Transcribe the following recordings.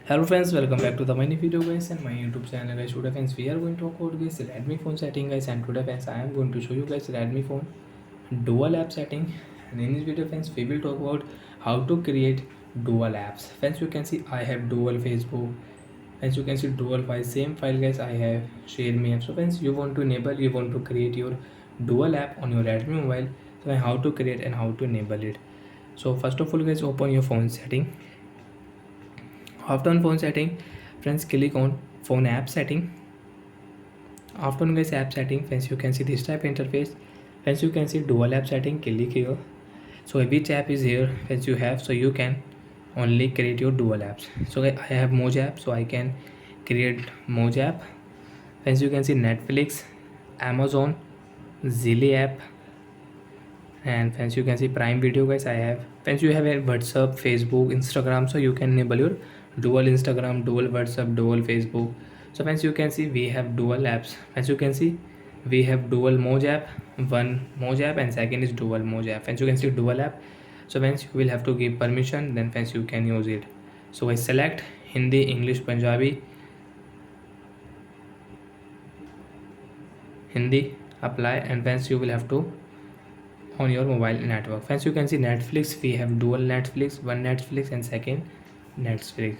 Hello friends, welcome back to the mini video guys and my YouTube channel guys. Today friends we are going to talk about guys Redmi phone setting guys, and today friends I am going to show you guys Redmi phone dual app setting. And in this video friends we will talk about how to create dual apps. Friends, you can see I have dual Facebook. As you can see dual file, same file guys I have share me app. So friends, you want to enable, you want to create your dual app on your Redmi mobile. So how to create and how to enable it. So first of all guys, open your phone setting. After on phone setting, friends, click on phone app setting. After on guys app setting, friends, you can see this type interface. Friends, you can see dual app setting. Click here. So which app is here, friends, you have, so you can only create your dual apps. So I have Moj app, so I can create Moj app. Friends, you can see Netflix, Amazon, Zilly app, and friends you can see Prime Video guys I have. Friends, you have a WhatsApp, Facebook, Instagram, so you can enable your dual Instagram, dual WhatsApp, dual Facebook. So friends, you can see we have dual apps. As you can see we have dual Moj app, one Moj app, and second is dual Moj app. Friends, you can see dual app. So friends, you will have to give permission, then friends you can use it. So I select Hindi, English, Punjabi, Hindi, apply, and friends you will have to on your mobile network. Friends, you can see Netflix, we have dual Netflix, one Netflix and second Netflix.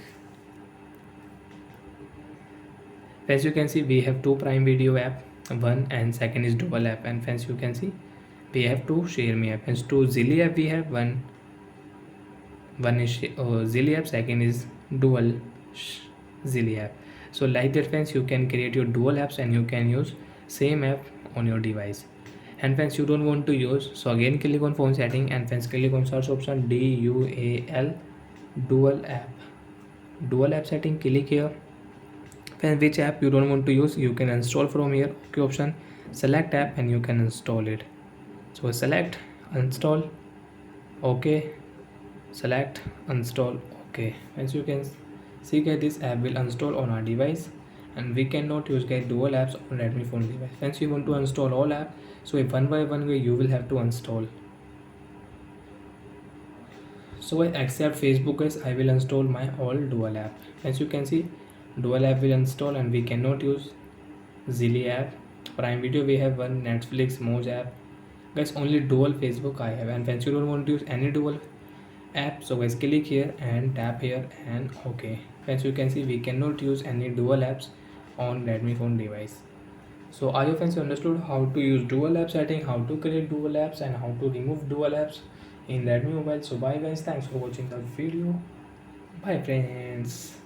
Friends, you can see we have two Prime Video app, one and second is dual app. And friends, you can see we have two Share Me app. Friends, two Zilly app we have, one is Zilly app, second is dual Zilly app. So like that friends, you can create your dual apps and you can use same app on your device. And friends, you don't want to use, so again click on phone setting and friends click on search option DUAL, dual app setting. Click here. Friends, which app you don't want to use, you can install from here. Okay option, select app and you can install it. So select, install, okay, select, install, okay. As you can see guys, this app will install on our device and we cannot use guys dual apps on Redmi phone device. Friends, you want to install all app, so if one by one way you will have to install. So I accept Facebook guys, I will install my all dual app. As you can see dual app will install and we cannot use Zilly app, Prime Video we have, one Netflix, Moj app guys, only dual Facebook I have. And friends, you don't want to use any dual app, so guys click here and tap here and okay. Friends, you can see we cannot use any dual apps on Redmi phone device. So I hope friends you understood how to use dual app setting, how to create dual apps and how to remove dual apps in Redmi mobile. So bye guys, thanks for watching the video. Bye friends.